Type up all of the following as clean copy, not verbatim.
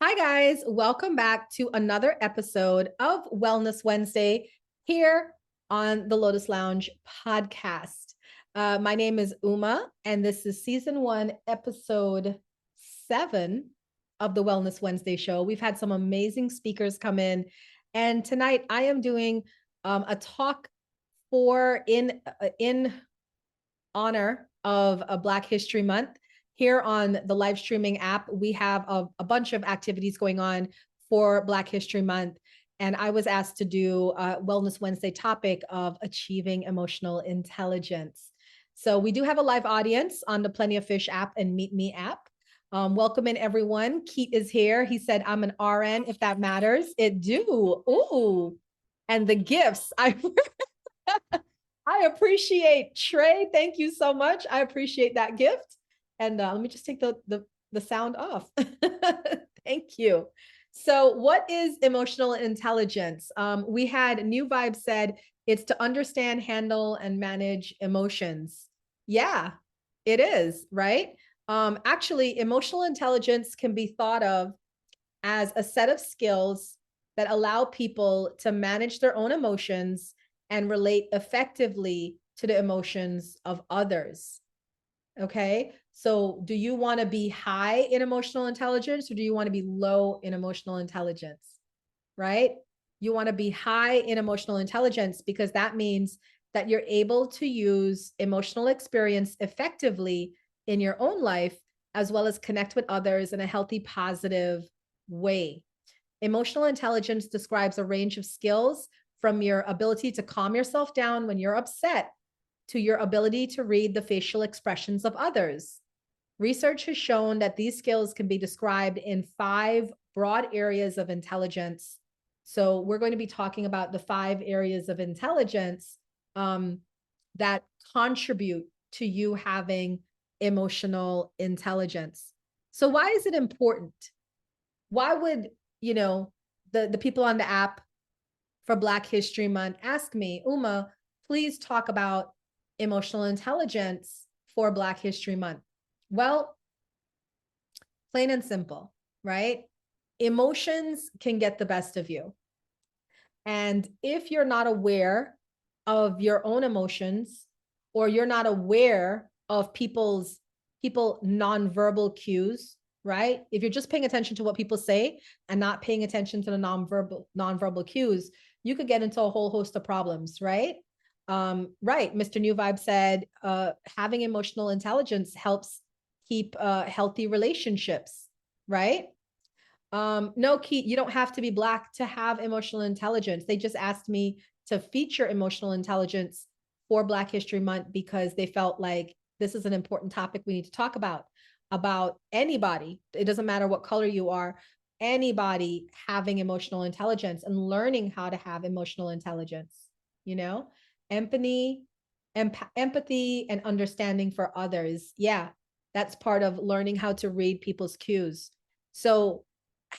Hi, guys. Welcome back to another episode of Wellness Wednesday here on the Lotus Lounge podcast. My name is Uma, and this is season 1, episode 7 of the Wellness Wednesday show. We've had some amazing speakers come in, and tonight I am doing a talk in honor of a Black History Month. Here on the live streaming app, we have a bunch of activities going on for Black History Month. And I was asked to do a Wellness Wednesday topic of achieving emotional intelligence. So we do have a live audience on the Plenty of Fish app and Meet Me app. Welcome in, everyone. Keith is here. He said, I'm an RN, if that matters. It do. Ooh. And the gifts. I appreciate Trey. Thank you so much. I appreciate that gift. And let me just take the sound off. Thank you. So what is emotional intelligence? We had New Vibe said it's to understand, handle, and manage emotions. Yeah, it is, right? Actually, emotional intelligence can be thought of as a set of skills that allow people to manage their own emotions and relate effectively to the emotions of others. Okay. So do you want to be high in emotional intelligence or do you want to be low in emotional intelligence? Right? You want to be high in emotional intelligence because that means that you're able to use emotional experience effectively in your own life, as well as connect with others in a healthy, positive way. Emotional intelligence describes a range of skills from your ability to calm yourself down when you're upset to your ability to read the facial expressions of others. Research has shown that these skills can be described in 5 broad areas of intelligence. So we're going to be talking about the 5 areas of intelligence that contribute to you having emotional intelligence. So why is it important? Why would, the people on the app for Black History Month ask me, Uma, please talk about emotional intelligence for Black History Month? Well, plain and simple, right? Emotions can get the best of you. And if you're not aware of your own emotions, or you're not aware of people nonverbal cues, right? If you're just paying attention to what people say and not paying attention to the nonverbal cues, you could get into a whole host of problems, right? Right. Mr. New Vibe said, having emotional intelligence helps keep healthy relationships, right? No, Keith, you don't have to be Black to have emotional intelligence. They just asked me to feature emotional intelligence for Black History Month because they felt like this is an important topic we need to talk about anybody. It doesn't matter what color you are, anybody having emotional intelligence and learning how to have emotional intelligence, empathy, empathy and understanding for others. Yeah, that's part of learning how to read people's cues. So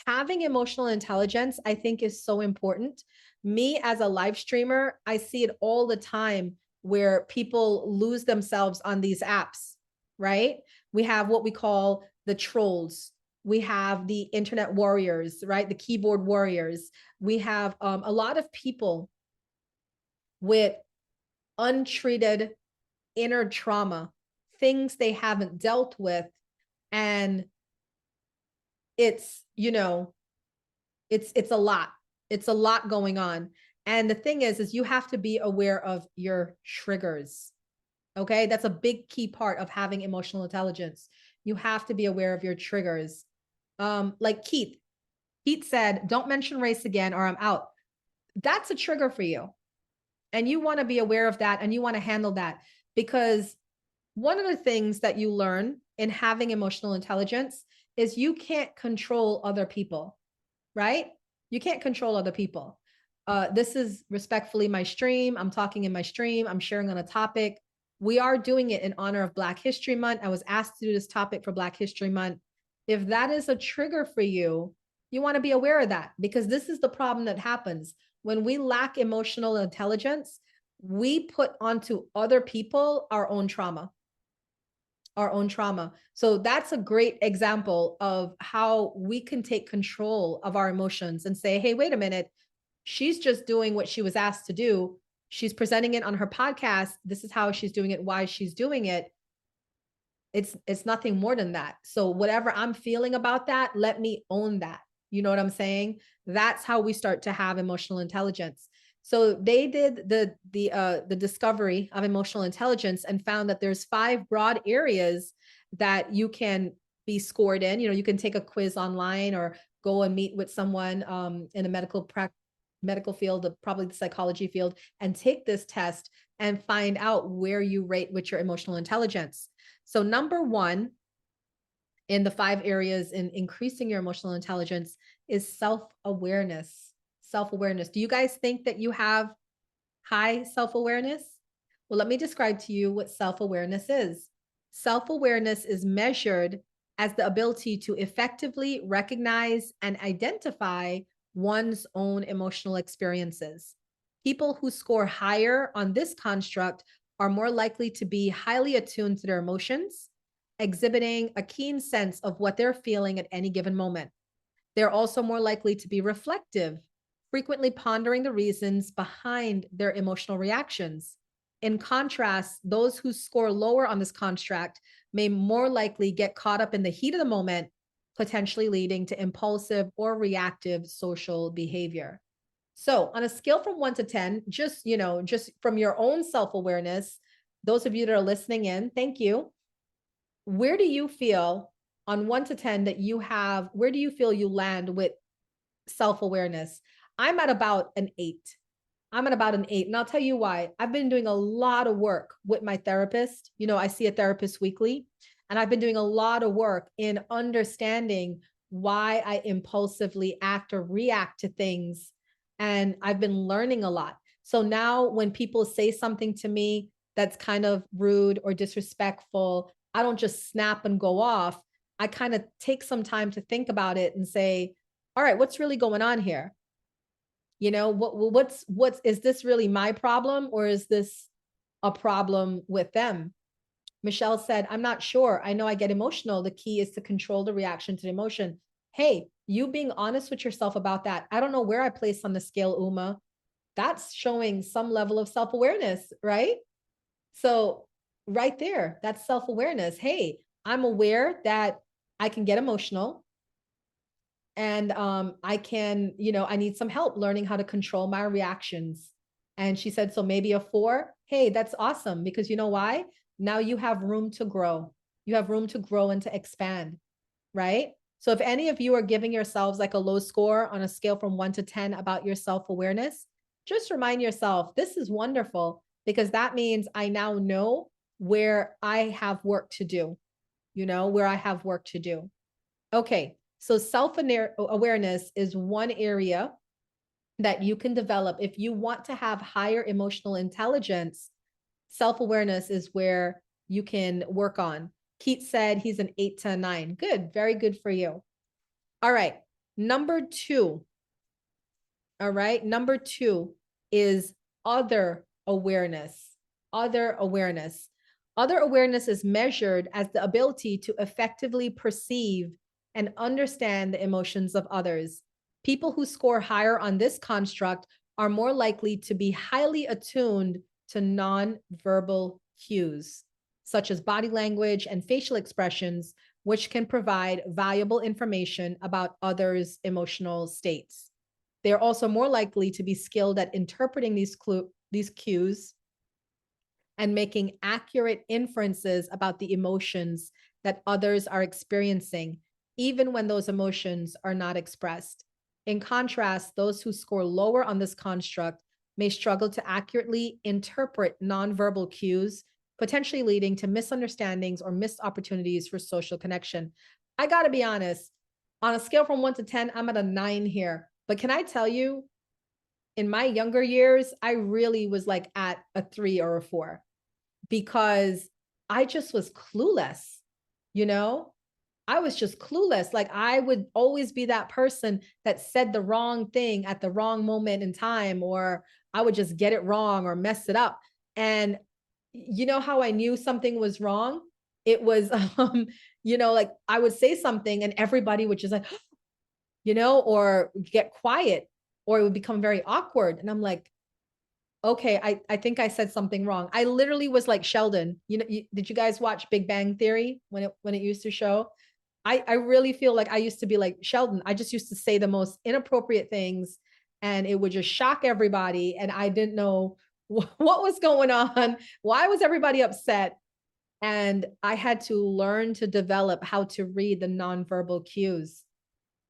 having emotional intelligence, I think, is so important. Me as a live streamer, I see it all the time where people lose themselves on these apps, right? We have what we call the trolls. We have the internet warriors, right? The keyboard warriors. We have a lot of people with untreated inner trauma, things they haven't dealt with. And it's, it's a lot. It's a lot going on. And the thing is you have to be aware of your triggers. Okay. That's a big key part of having emotional intelligence. You have to be aware of your triggers. Like Keith said, don't mention race again or I'm out. That's a trigger for you. And you want to be aware of that and you want to handle that, because one of the things that you learn in having emotional intelligence is you can't control other people, right? You can't control other people. This is respectfully my stream. I'm talking in my stream. I'm sharing on a topic. We are doing it in honor of Black History Month. I was asked to do this topic for Black History Month. If that is a trigger for you, you want to be aware of that, because this is the problem that happens. When we lack emotional intelligence, we put onto other people our own trauma. our own trauma. So that's a great example of how we can take control of our emotions and say, hey, wait a minute. She's just doing what she was asked to do. She's presenting it on her podcast. This is how she's doing it, why she's doing it. It's nothing more than that. So whatever I'm feeling about that, let me own that. You know what I'm saying? That's how we start to have emotional intelligence. So they did the discovery of emotional intelligence and found that there's 5 broad areas that you can be scored in. You can take a quiz online or go and meet with someone in a medical field, probably the psychology field, and take this test and find out where you rate with your emotional intelligence. So number 1 in the 5 areas in increasing your emotional intelligence is self-awareness. Self-awareness. Do you guys think that you have high self-awareness? Well, let me describe to you what self-awareness is. Self-awareness is measured as the ability to effectively recognize and identify one's own emotional experiences. People who score higher on this construct are more likely to be highly attuned to their emotions, exhibiting a keen sense of what they're feeling at any given moment. They're also more likely to be reflective, frequently pondering the reasons behind their emotional reactions. In contrast, those who score lower on this construct may more likely get caught up in the heat of the moment, potentially leading to impulsive or reactive social behavior. So on a scale from 1 to 10, just from your own self-awareness, those of you that are listening in, thank you. Where do you feel on 1 to 10 where do you feel you land with self-awareness? I'm at about an 8. And I'll tell you why. I've been doing a lot of work with my therapist. I see a therapist weekly, and I've been doing a lot of work in understanding why I impulsively act or react to things. And I've been learning a lot. So now when people say something to me that's kind of rude or disrespectful, I don't just snap and go off. I kind of take some time to think about it and say, all right, what's really going on here? What's is this really my problem, or is this a problem with them? Michelle said, I'm not sure. I know I get emotional. The key is to control the reaction to the emotion. Hey, you being honest with yourself about that. I don't know where I place on the scale, Uma. That's showing some level of self-awareness, right? So right there, that's self-awareness. Hey, I'm aware that I can get emotional. And I can, I need some help learning how to control my reactions. And she said, so maybe a 4. Hey, that's awesome. Because you know why? Now you have room to grow. You have room to grow and to expand, right? So if any of you are giving yourselves like a low score on a scale from 1 to 10 about your self-awareness, just remind yourself, this is wonderful, because that means I now know where I have work to do, where I have work to do. Okay. So self-awareness is one area that you can develop. If you want to have higher emotional intelligence, self-awareness is where you can work on. Keith said he's an 8 to 9. Good. Very good for you. All right. Number 2. All right. Number 2 is other awareness. Other awareness. Other awareness is measured as the ability to effectively perceive and understand the emotions of others. People who score higher on this construct are more likely to be highly attuned to non-verbal cues, such as body language and facial expressions, which can provide valuable information about others' emotional states. They're also more likely to be skilled at interpreting these cues and making accurate inferences about the emotions that others are experiencing, even when those emotions are not expressed. In contrast, those who score lower on this construct may struggle to accurately interpret nonverbal cues, potentially leading to misunderstandings or missed opportunities for social connection. I got to be honest, on a scale from 1 to 10, I'm at a 9 here. But can I tell you, in my younger years, I really was like at a 3 or a 4, because I just was clueless, I was just clueless. Like I would always be that person that said the wrong thing at the wrong moment in time, or I would just get it wrong or mess it up. And you know how I knew something was wrong? it was, like I would say something and everybody would just like, or get quiet, or it would become very awkward. And I'm like, okay, I think I said something wrong. I literally was like Sheldon. Did you guys watch Big Bang Theory when it used to show? I really feel like I used to be like Sheldon. I just used to say the most inappropriate things and it would just shock everybody. And I didn't know what was going on. Why was everybody upset? And I had to learn to develop how to read the nonverbal cues,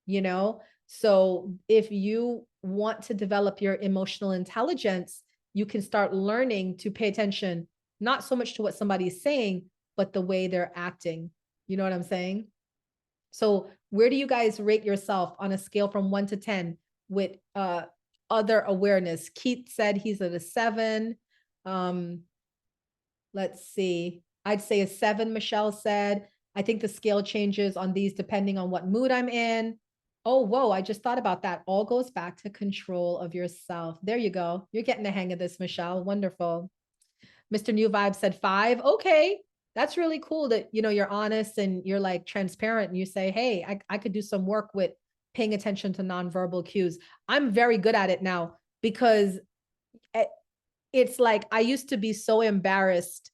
you know? So if you want to develop your emotional intelligence, you can start learning to pay attention, not so much to what somebody's saying, but the way they're acting. You know what I'm saying? So where do you guys rate yourself on a scale from 1 to 10 with other awareness? Keith said he's at a 7. Um, let's see. I'd say a 7, Michelle said. I think the scale changes on these depending on what mood I'm in. Oh, whoa, I just thought about that. All goes back to control of yourself. There you go. You're getting the hang of this, Michelle. Wonderful. Mr. New Vibe said 5. Okay. That's really cool that, you're honest and you're like transparent and you say, hey, I could do some work with paying attention to nonverbal cues. I'm very good at it now because it's like I used to be so embarrassed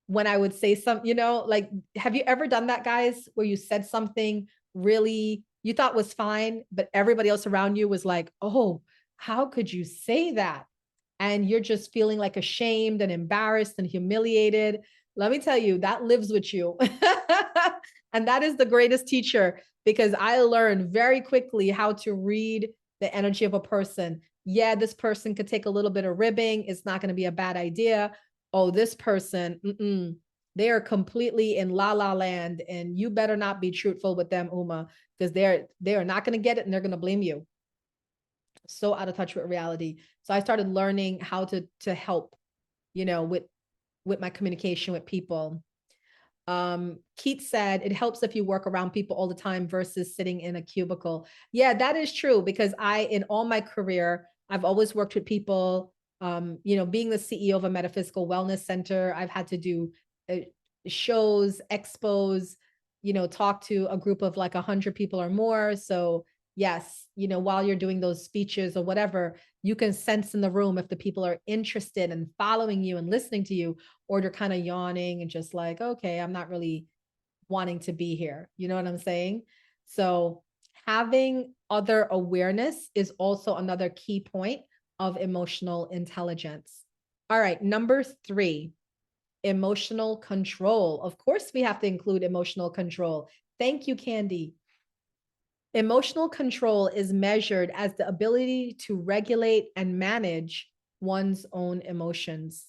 when I would say something, like, have you ever done that, guys, where you said something really you thought was fine, but everybody else around you was like, oh, how could you say that? And you're just feeling like ashamed and embarrassed and humiliated. Let me tell you, that lives with you. And that is the greatest teacher because I learned very quickly how to read the energy of a person. Yeah, this person could take a little bit of ribbing. It's not going to be a bad idea. Oh, this person, they are completely in la la land, and you better not be truthful with them, Uma, because they are not going to get it and they're going to blame you. So out of touch with reality. So I started learning how to help, with my communication with people. Keith said it helps if you work around people all the time versus sitting in a cubicle. Yeah, that is true because in all my career, I've always worked with people. Being the CEO of a metaphysical wellness center, I've had to do shows, expos, talk to a group of like 100 people or more. So yes, while you're doing those speeches or whatever, you can sense in the room if the people are interested and following you and listening to you, or they're kind of yawning and just like, okay, I'm not really wanting to be here. You know what I'm saying? So having other awareness is also another key point of emotional intelligence. All right, number 3, emotional control. Of course, we have to include emotional control. Thank you, Candy. Emotional control is measured as the ability to regulate and manage one's own emotions.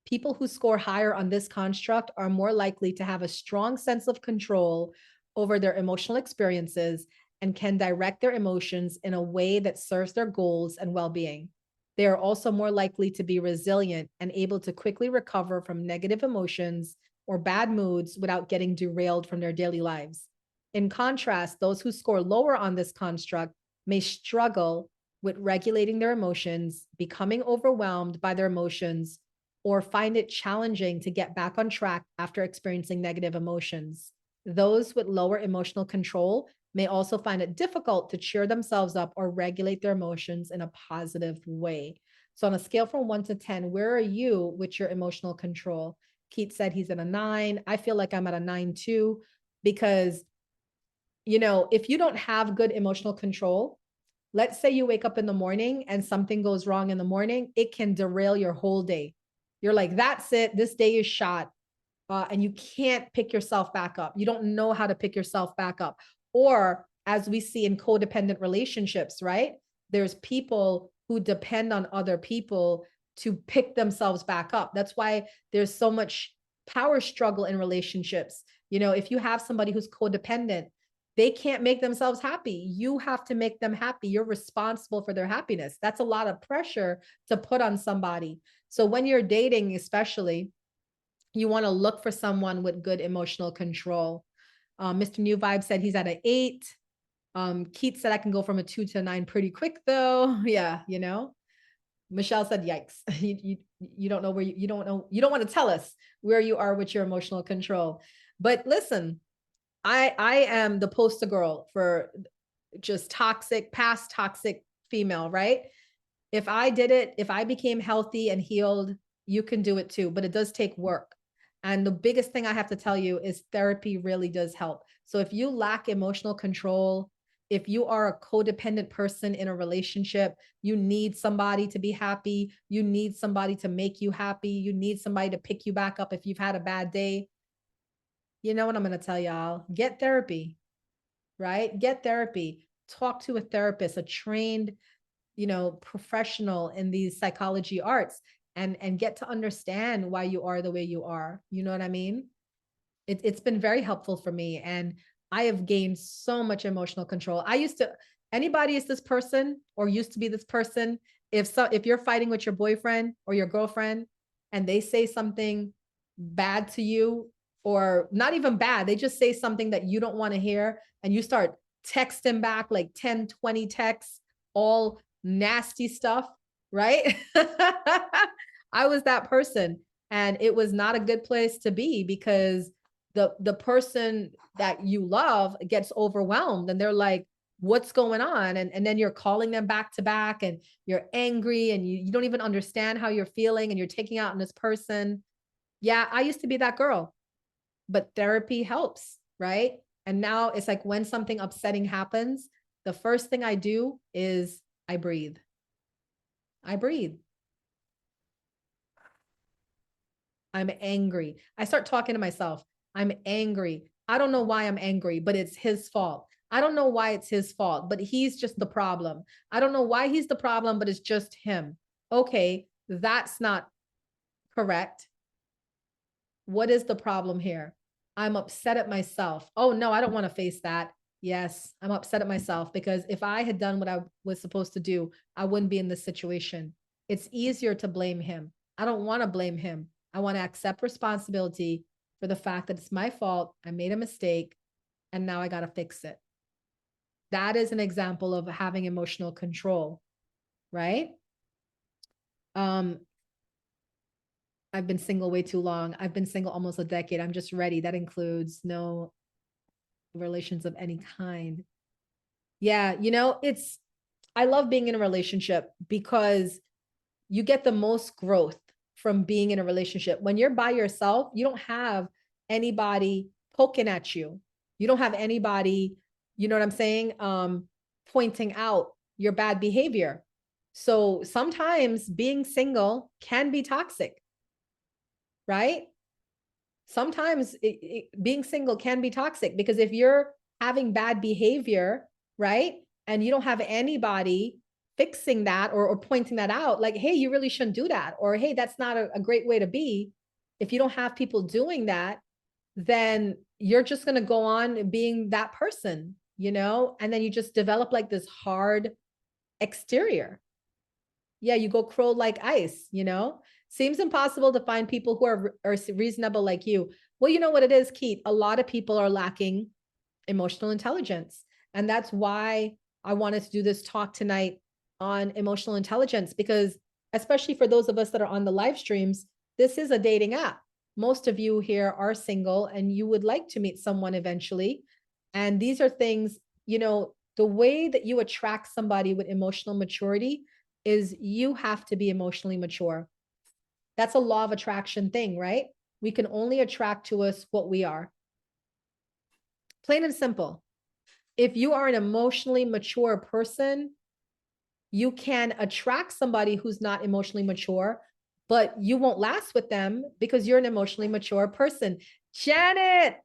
People who score higher on this construct are more likely to have a strong sense of control over their emotional experiences and can direct their emotions in a way that serves their goals and well-being. They are also more likely to be resilient and able to quickly recover from negative emotions or bad moods without getting derailed from their daily lives. In contrast, those who score lower on this construct may struggle with regulating their emotions, becoming overwhelmed by their emotions, or find it challenging to get back on track after experiencing negative emotions. Those with lower emotional control may also find it difficult to cheer themselves up or regulate their emotions in a positive way. So on a scale from 1 to 10, where are you with your emotional control? Keith said he's at a 9. I feel like I'm at a 9 too, because if you don't have good emotional control, let's say you wake up in the morning and something goes wrong in the morning, it can derail your whole day. You're like, that's it. This day is shot. And you can't pick yourself back up. You don't know how to pick yourself back up. Or as we see in codependent relationships, right? There's people who depend on other people to pick themselves back up. That's why there's so much power struggle in relationships. If you have somebody who's codependent, they can't make themselves happy. You have to make them happy. You're responsible for their happiness. That's a lot of pressure to put on somebody. So when you're dating, especially, you want to look for someone with good emotional control. Mr. New Vibe said he's at an 8. Keith said I can go from a 2 to a 9 pretty quick though. Yeah, Michelle said, yikes. You don't know where you don't know, you don't want to tell us where you are with your emotional control. But listen, I am the poster girl for just toxic, past toxic female, right? If I did it, if I became healthy and healed, you can do it too, but it does take work. And the biggest thing I have to tell you is therapy really does help. So if you lack emotional control, if you are a codependent person in a relationship, you need somebody to be happy. You need somebody to make you happy. You need somebody to pick you back up if you've had a bad day. You know what I'm going to tell y'all? Get therapy, right? Get therapy. Talk to a therapist, a trained, professional in these psychology arts, and get to understand why you are the way you are. You know what I mean? It's been very helpful for me, and I have gained so much emotional control. Anybody is this person or used to be this person. If you're fighting with your boyfriend or your girlfriend and they say something bad to you, or not even bad, they just say something that you don't want to hear, and you start texting back like 10, 20 texts, all nasty stuff, right? I was that person, and it was not a good place to be, because the person that you love gets overwhelmed and they're like, what's going on? And then you're calling them back to back and you're angry and you don't even understand how you're feeling and you're taking out on this person. Yeah, I used to be that girl, but therapy helps, right? And now it's like when something upsetting happens, the first thing I do is I breathe. I breathe. I'm angry. I start talking to myself. I'm angry. I don't know why I'm angry, but it's his fault. I don't know why it's his fault, but he's just the problem. I don't know why he's the problem, but it's just him. Okay, that's not correct. What is the problem here? I'm upset at myself. Oh no, I don't want to face that. Yes, I'm upset at myself, because if I had done what I was supposed to do, I wouldn't be in this situation. It's easier to blame him. I don't want to blame him. I want to accept responsibility for the fact that it's my fault. I made a mistake and now I got to fix it. That is an example of having emotional control, right? I've been single way too long. I've been single almost a decade. I'm just ready. That includes no relations of any kind. Yeah, I love being in a relationship because you get the most growth from being in a relationship. When you're by yourself, you don't have anybody poking at you. You don't have anybody, you know what I'm saying? Pointing out your bad behavior. So sometimes being single can be toxic, right? Sometimes being single can be toxic, because if you're having bad behavior, right, and you don't have anybody fixing that or pointing that out, like, hey, you really shouldn't do that, or hey, that's not a great way to be. If you don't have people doing that, then you're just going to go on being that person, and then you just develop like this hard exterior. Yeah, you go cold like ice, Seems impossible to find people who are reasonable like you. Well, you know what it is, Keith? A lot of people are lacking emotional intelligence. And that's why I wanted to do this talk tonight on emotional intelligence, because especially for those of us that are on the live streams, this is a dating app. Most of you here are single and you would like to meet someone eventually. And these are things, the way that you attract somebody with emotional maturity is you have to be emotionally mature. That's a law of attraction thing, right? We can only attract to us what we are. Plain and simple. If you are an emotionally mature person, you can attract somebody who's not emotionally mature, but you won't last with them because you're an emotionally mature person. Janet,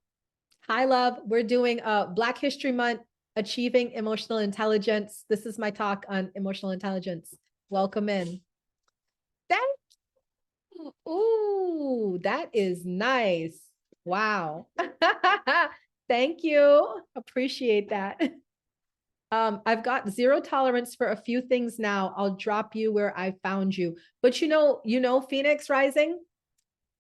hi, love. We're doing Black History Month, Achieving Emotional Intelligence. This is my talk on emotional intelligence. Welcome in. Thank you. Ooh, that is nice. Wow. Thank you. Appreciate that. I've got zero tolerance for a few things now. I'll drop you where I found you. But Phoenix Rising,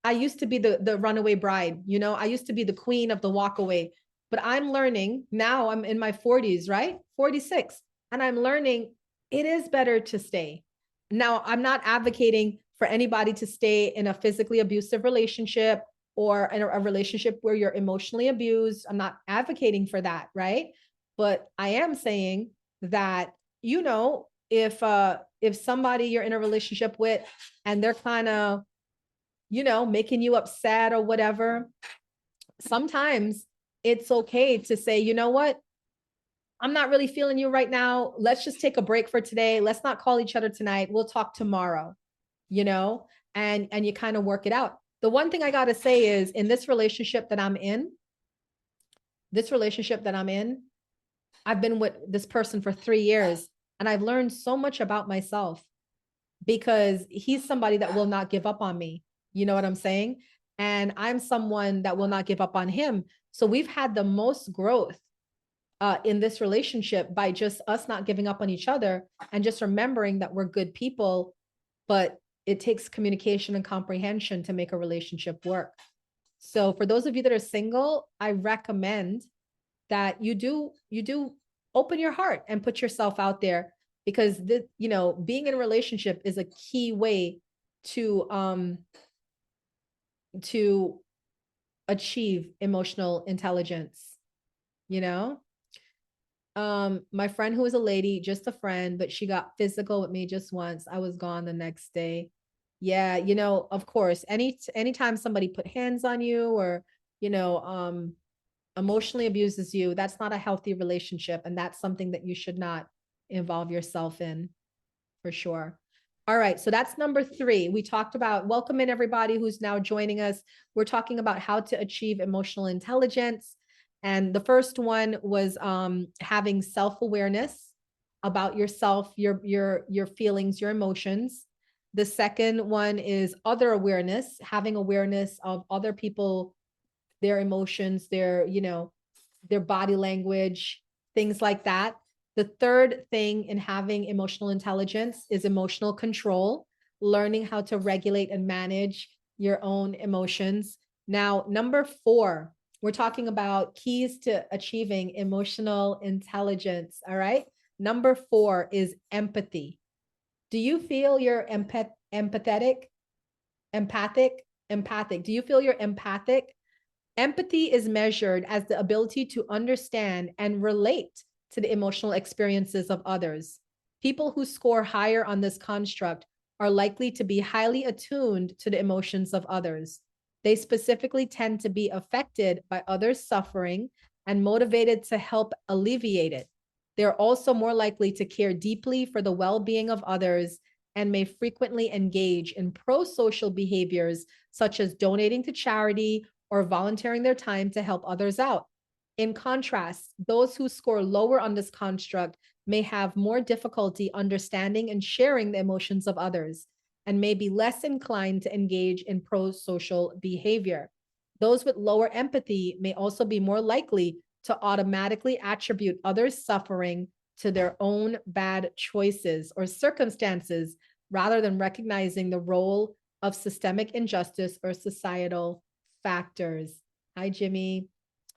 I used to be the runaway bride, I used to be the queen of the walkaway. But I'm learning now, I'm in my 40s, right? 46. And I'm learning it is better to stay. Now, I'm not advocating for anybody to stay in a physically abusive relationship or in a relationship where you're emotionally abused. I'm not advocating for that, right? But I am saying that, you know, if somebody you're in a relationship with and they're kind of, you know, making you upset or whatever, sometimes it's okay to say, you know what? I'm not really feeling you right now. Let's just take a break for today. Let's not call each other tonight. We'll talk tomorrow, you know, and you kind of work it out. The one thing I got to say is in this relationship that I'm in, I've been with this person for 3 years and I've learned so much about myself because he's somebody that will not give up on me. You know what I'm saying? And I'm someone that will not give up on him. So we've had the most growth in this relationship by just us not giving up on each other and just remembering that we're good people, but it takes communication and comprehension to make a relationship work. So for those of you that are single, I recommend that you do open your heart and put yourself out there, because the, you know, being in a relationship is a key way to achieve emotional intelligence, you know. My friend who was a lady, just a friend, but she got physical with me just once. I was gone the next day. Yeah, you know, of course, anytime somebody put hands on you or, you know, emotionally abuses you, that's not a healthy relationship. And that's something that you should not involve yourself in, for sure. All right, so that's number 3. We talked about, welcome in everybody who's now joining us. We're talking about how to achieve emotional intelligence. And the first one was having self-awareness about yourself, your feelings, your emotions. The second one is other awareness, having awareness of other people, their emotions, their, you know, their body language, things like that. The third thing in having emotional intelligence is emotional control, learning how to regulate and manage your own emotions. Now, number 4, we're talking about keys to achieving emotional intelligence. All right. Number 4 is empathy. Do you feel you're empathic? Do you feel you're empathic? Empathy is measured as the ability to understand and relate to the emotional experiences of others. People who score higher on this construct are likely to be highly attuned to the emotions of others. They specifically tend to be affected by others' suffering and motivated to help alleviate it. They're also more likely to care deeply for the well-being of others and may frequently engage in pro-social behaviors such as donating to charity or volunteering their time to help others out. In contrast, those who score lower on this construct may have more difficulty understanding and sharing the emotions of others and may be less inclined to engage in pro-social behavior. Those with lower empathy may also be more likely to automatically attribute others' suffering to their own bad choices or circumstances rather than recognizing the role of systemic injustice or societal factors. Hi, Jimmy.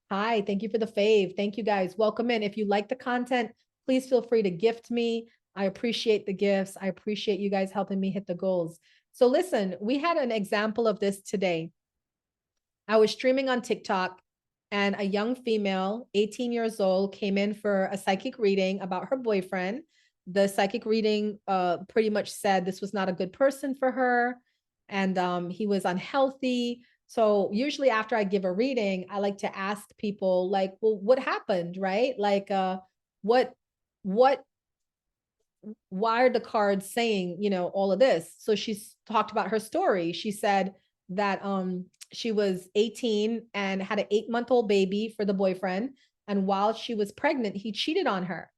Hi, thank you for the fave. Thank you guys. Welcome in. If you like the content, please feel free to gift me. I appreciate the gifts. I appreciate you guys helping me hit the goals. So listen, we had an example of this today. I was streaming on TikTok and a young female, 18 years old, came in for a psychic reading about her boyfriend. The psychic reading pretty much said this was not a good person for her and he was unhealthy. So usually after I give a reading, I like to ask people like, well, what happened, right? Like, what, why are the cards saying, you know, all of this? So she's talked about her story. She said that she was 18 and had an 8-month-old baby for the boyfriend. And while she was pregnant, he cheated on her.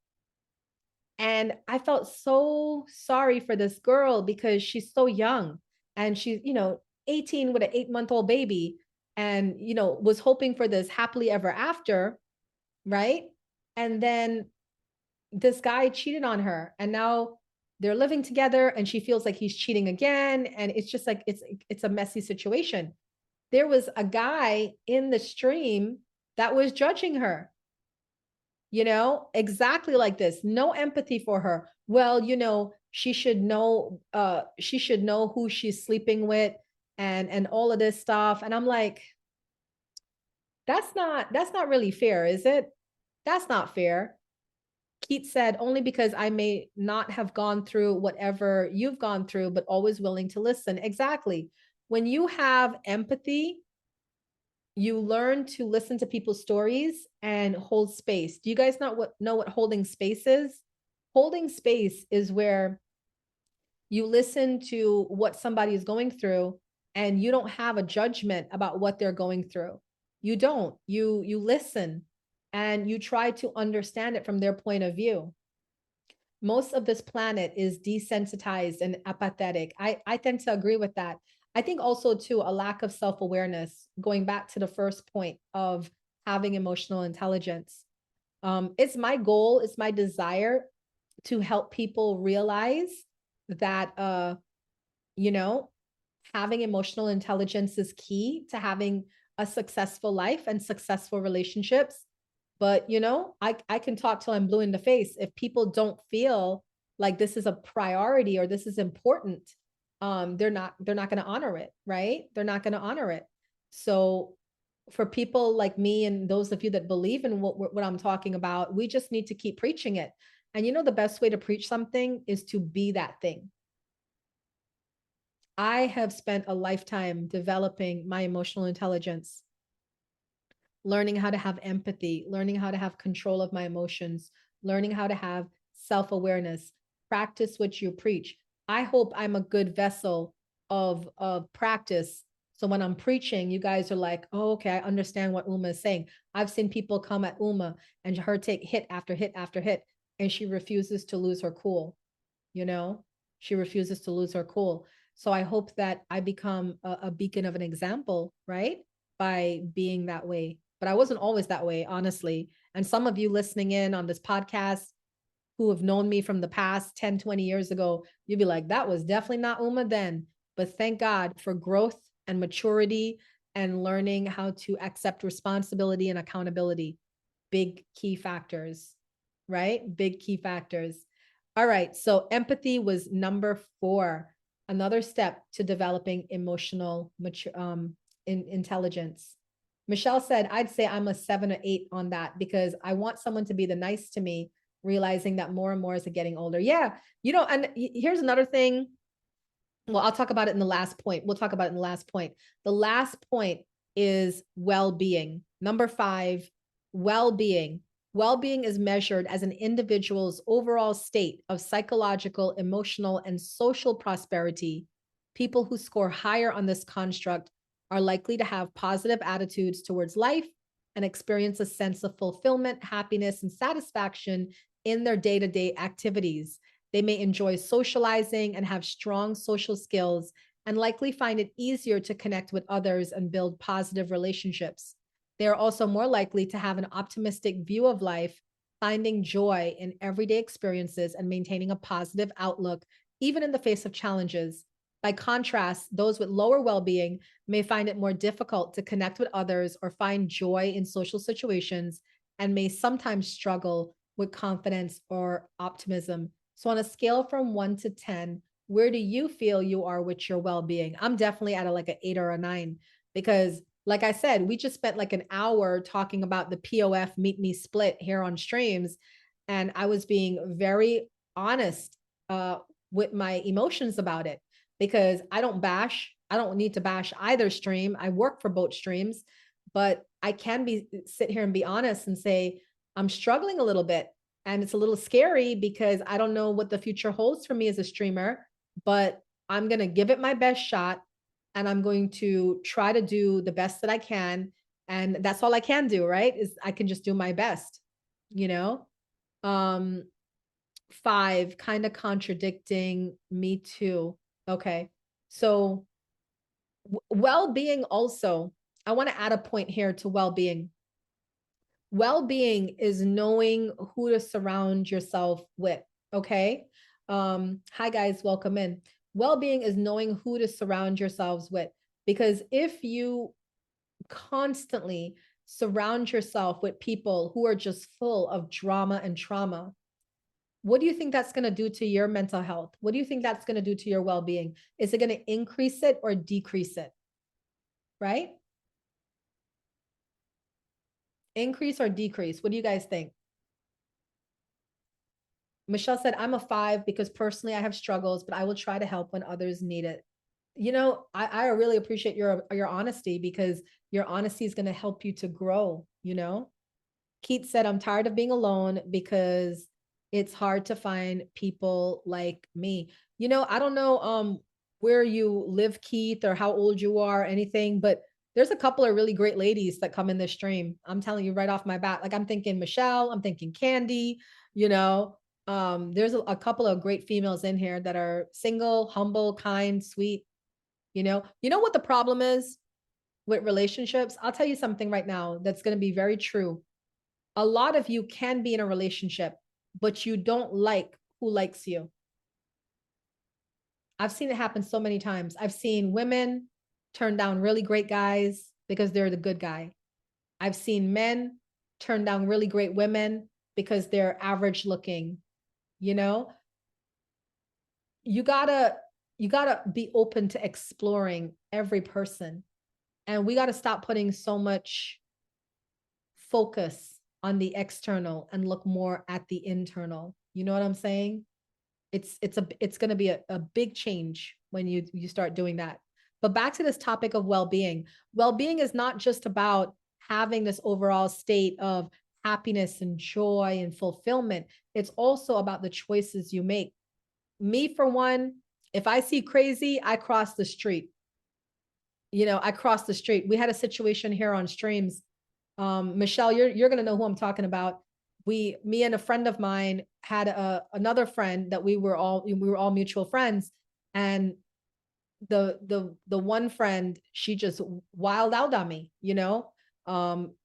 And I felt so sorry for this girl because she's so young and she's, you know, 18 with an 8-month-old baby and, you know, was hoping for this happily ever after, right? And then this guy cheated on her and now they're living together and she feels like he's cheating again. And it's just like, it's a messy situation. There was a guy in the stream that was judging her, you know, exactly like this. No empathy for her. Well, you know, she should know who she's sleeping with and all of this stuff. And I'm like, that's not really fair, is it? That's not fair. Keats said, only because I may not have gone through whatever you've gone through, but always willing to listen. Exactly. When you have empathy, you learn to listen to people's stories and hold space. Do you guys know what holding space is? Holding space is where you listen to what somebody is going through and you don't have a judgment about what they're going through. You don't. You listen and you try to understand it from their point of view. Most of this planet is desensitized and apathetic. I tend to agree with that. I think also too a lack of self-awareness, going back to the first point of having emotional intelligence. It's my goal, it's my desire to help people realize that you know, having emotional intelligence is key to having a successful life and successful relationships. But I can talk till I'm blue in the face. If people don't feel like this is a priority or this is important, they're not going to honor it, right? They're not going to honor it. So for people like me and those of you that believe in what I'm talking about, we just need to keep preaching it. And the best way to preach something is to be that thing. I have spent a lifetime developing my emotional intelligence, learning how to have empathy, learning how to have control of my emotions, learning how to have self-awareness, practice what you preach. I hope I'm a good vessel of practice. So when I'm preaching, you guys are like, oh, okay, I understand what Uma is saying. I've seen people come at Uma and her take hit after hit after hit, and she refuses to lose her cool. She refuses to lose her cool. So I hope that I become a beacon of an example, right? By being that way. But I wasn't always that way, honestly. And some of you listening in on this podcast who have known me from the past 10, 20 years ago, you'll be like, that was definitely not Uma then. But thank God for growth and maturity and learning how to accept responsibility and accountability. Big key factors, right? Big key factors. All right. So empathy was number 4, another step to developing emotional intelligence. Michelle said, I'd say I'm a 7 or 8 on that because I want someone to be the nice to me, realizing that more and more as I'm getting older. Yeah. And here's another thing. Well, I'll talk about it in the last point. We'll talk about it in the last point. The last point is well-being. Number 5, well-being. Well-being is measured as an individual's overall state of psychological, emotional, and social prosperity. People who score higher on this construct are likely to have positive attitudes towards life and experience a sense of fulfillment, happiness, and satisfaction in their day-to-day activities. They may enjoy socializing and have strong social skills and likely find it easier to connect with others and build positive relationships. They are also more likely to have an optimistic view of life, finding joy in everyday experiences and maintaining a positive outlook, even in the face of challenges. By contrast, those with lower well-being may find it more difficult to connect with others or find joy in social situations and may sometimes struggle with confidence or optimism. So on a scale from 1 to 10, where do you feel you are with your well-being? I'm definitely at an 8 or a 9 because like I said, we just spent like an hour talking about the POF Meet Me Split here on streams. And I was being very honest with my emotions about it because I don't need to bash either stream. I work for both streams, but I can sit here and be honest and say, I'm struggling a little bit. And it's a little scary because I don't know what the future holds for me as a streamer, but I'm going to give it my best shot. And I'm going to try to do the best that I can. And that's all I can do, right? Is I can just do my best, 5, kind of contradicting me too. Okay. So well-being also, I want to add a point here to well-being. Well-being is knowing who to surround yourself with. Okay. Hi guys, welcome in. Well-being is knowing who to surround yourselves with, because if you constantly surround yourself with people who are just full of drama and trauma, What do you think that's going to do to your mental health? What do you think that's going to do to your well-being? Is it going to increase it or decrease it? Right? Increase or decrease? What do you guys think? Michelle said, I'm a 5 because personally I have struggles, but I will try to help when others need it. You know, I really appreciate your honesty, because your honesty is going to help you to grow, you know? Keith said, I'm tired of being alone because it's hard to find people like me. You know, I don't know where you live, Keith, or how old you are, or anything, but there's a couple of really great ladies that come in this stream. I'm telling you right off my bat. Like, I'm thinking Michelle, I'm thinking Candy, you know. There's a couple of great females in here that are single, humble, kind, sweet. You know what the problem is with relationships? I'll tell you something right now that's going to be very true. A lot of you can be in a relationship, but you don't like who likes you. I've seen it happen so many times. I've seen women turn down really great guys because they're the good guy. I've seen men turn down really great women because they're average looking. You know, you gotta be open to exploring every person. And we got to stop putting so much focus on the external and look more at the internal. You know what I'm saying? It's going to be a big change when you start doing that. But back to this topic of well-being. Well-being is not just about having this overall state of happiness and joy and fulfillment. It's also about the choices you make. Me, for one, if I see crazy, I cross the street. You know, I cross the street. We had a situation here on streams. Michelle, you're gonna know who I'm talking about. Me and a friend of mine had another friend that we were all mutual friends, and the one friend, she just wild out on me. You know,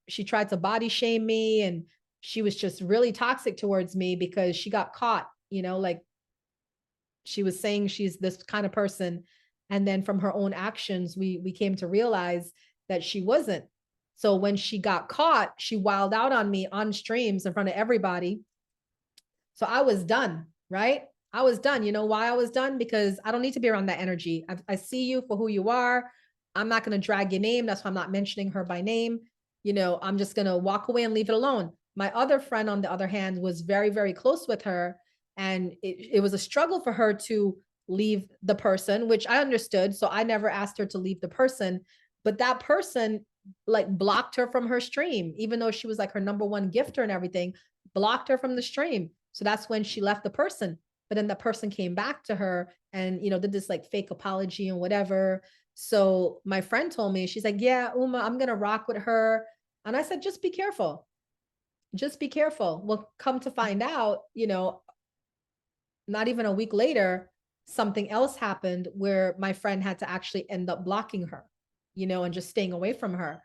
she tried to body shame me, and she was just really toxic towards me because she got caught. You know, like, she was saying she's this kind of person, and then from her own actions, we came to realize that she wasn't. So when she got caught, she wilded out on me on streams in front of everybody. So I was done, right? I was done. You know why I was done? Because I don't need to be around that energy. I see you for who you are. I'm not going to drag your name. That's why I'm not mentioning her by name. You know, I'm just going to walk away and leave it alone. My other friend, on the other hand, was very, very close with her. And it was a struggle for her to leave the person, which I understood. So I never asked her to leave the person. But that person, like, blocked her from her stream, even though she was like her number one gifter and everything, blocked her from the stream. So that's when she left the person. But then the person came back to her and, you know, did this like fake apology and whatever. So my friend told me, she's like, yeah, Uma, I'm going to rock with her. And I said, just be careful. Just be careful. Well, come to find out, you know, not even a week later, something else happened where my friend had to actually end up blocking her, you know, and just staying away from her.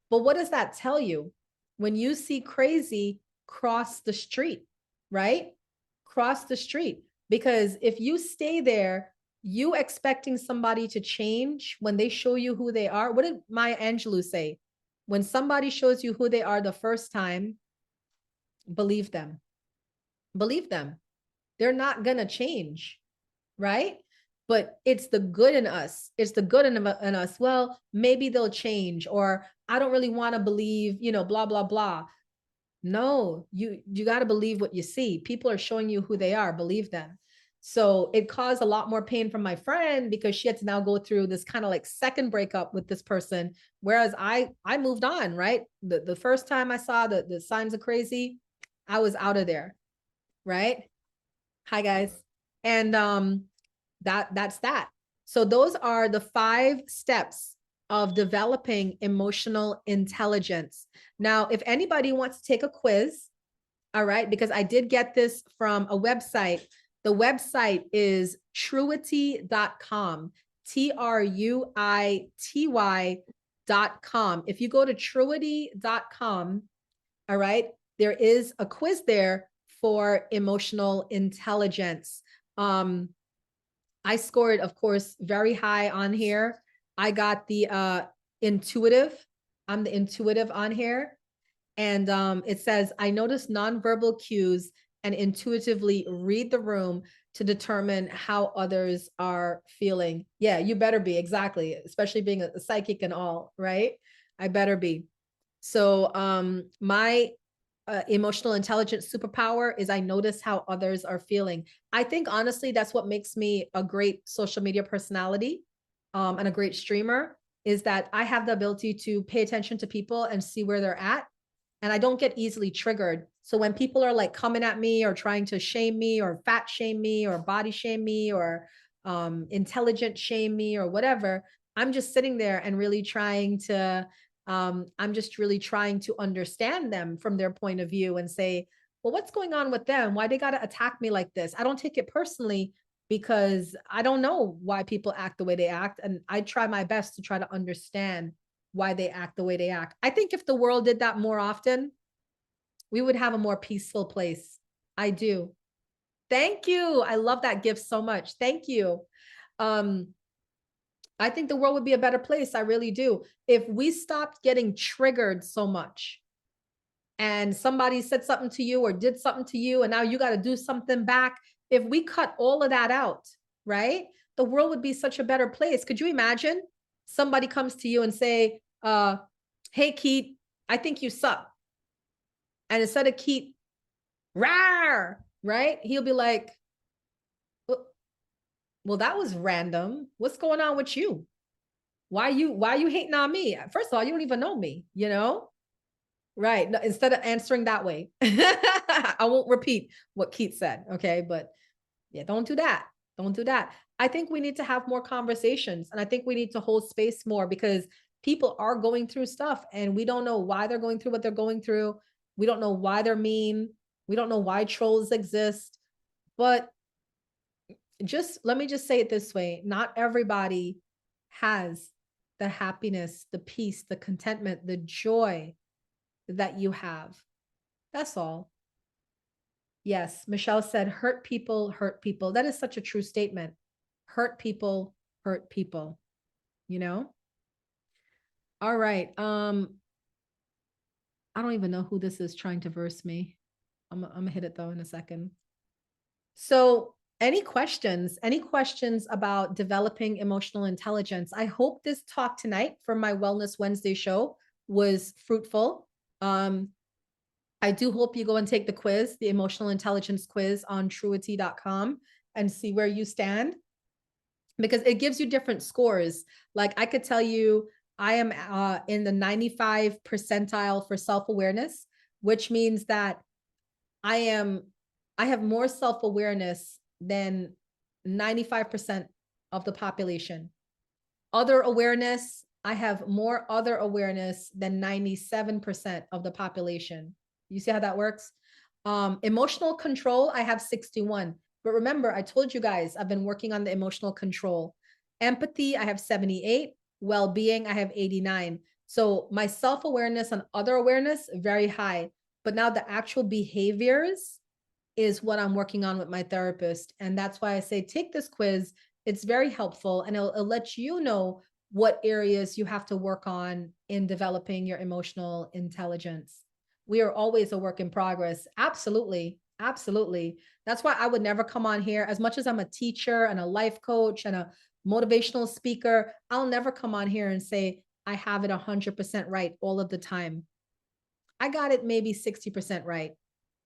But what does that tell you? When you see crazy, cross the street, right? Cross the street. Because if you stay there, you expecting somebody to change when they show you who they are. What did Maya Angelou say? When somebody shows you who they are the first time, believe them. Believe them. They're not going to change, right? But it's the good in us. It's the good in us. Well, maybe they'll change, or I don't really want to believe, you know, blah, blah, blah. No, you got to believe what you see. People are showing you who they are. Believe them. So it caused a lot more pain from my friend because she had to now go through this kind of like second breakup with this person. Whereas I moved on, right? The first time I saw the signs of crazy, I was out of there, right? Hi guys. And that's that. So those are the 5 steps of developing emotional intelligence. Now, if anybody wants to take a quiz, all right, because I did get this from a website. The website is truity.com, truity.com. If you go to truity.com, all right, there is a quiz there for emotional intelligence. I scored, of course, very high on here. I got the intuitive. I'm the intuitive on here. And it says, I notice nonverbal cues and intuitively read the room to determine how others are feeling. Yeah, you better be, exactly, especially being a psychic and all, right? I better be. So my emotional intelligence superpower is I notice how others are feeling. I think honestly, that's what makes me a great social media personality and a great streamer, is that I have the ability to pay attention to people and see where they're at. And I don't get easily triggered. So when people are like coming at me or trying to shame me or fat shame me or body shame me or intelligent shame me or whatever, I'm just sitting there and really trying to I'm just really trying to understand them from their point of view and say, well, what's going on with them? Why they got to attack me like this? I don't take it personally because I don't know why people act the way they act. And I try my best to try to understand why they act the way they act. I think if the world did that more often, we would have a more peaceful place. I do. Thank you. I love that gift so much. Thank you. Um, I think the world would be a better place. I really do. If we stopped getting triggered so much and somebody said something to you or did something to you, and now you got to do something back. If we cut all of that out, right? The world would be such a better place. Could you imagine somebody comes to you and say, hey, Keith, I think you suck. And instead of Keith, rawr, right? He'll be like, well, that was random. What's going on with you? Why you hating on me? First of all, you don't even know me, you know? Right. No, instead of answering that way, I won't repeat what Keith said. Okay. But yeah, don't do that. Don't do that. I think we need to have more conversations, and I think we need to hold space more because people are going through stuff and we don't know why they're going through what they're going through. We don't know why they're mean. We don't know why trolls exist. But just let me just say it this way. Not everybody has the happiness, the peace, the contentment, the joy that you have. That's all. Yes, Michelle said, hurt people, hurt people. That is such a true statement. Hurt people, hurt people, you know? All right. I don't even know who this is trying to verse me. I'm gonna hit it though in a second. So any questions about developing emotional intelligence? I hope this talk tonight for my Wellness Wednesday show was fruitful. I do hope you go and take the quiz, the emotional intelligence quiz on truity.com, and see where you stand, because it gives you different scores. Like I could tell you, I am in the 95 percentile for self-awareness, which means that I have more self-awareness than 95% of the population. Other awareness, I have more other awareness than 97% of the population. You see how that works? Emotional control, I have 61. But remember, I told you guys, I've been working on the emotional control. Empathy, I have 78. Well-being, I have 89. So my self-awareness and other awareness, very high. But now the actual behaviors is what I'm working on with my therapist. And that's why I say, take this quiz. It's very helpful, and it'll let you know what areas you have to work on in developing your emotional intelligence. We are always a work in progress. Absolutely. Absolutely. That's why I would never come on here. As much as I'm a teacher and a life coach and a motivational speaker, I'll never come on here and say, I have it 100% right all of the time. I got it maybe 60% right.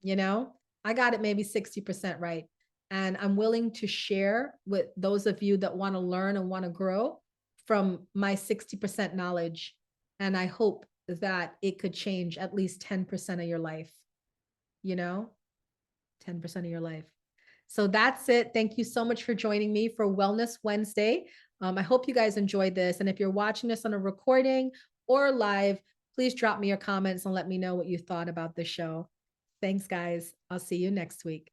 You know, I got it maybe 60% right. And I'm willing to share with those of you that want to learn and want to grow from my 60% knowledge. And I hope that it could change at least 10% of your life, you know, 10% of your life. So that's it. Thank you so much for joining me for Wellness Wednesday. I hope you guys enjoyed this. And if you're watching this on a recording or live, please drop me your comments and let me know what you thought about the show. Thanks, guys. I'll see you next week.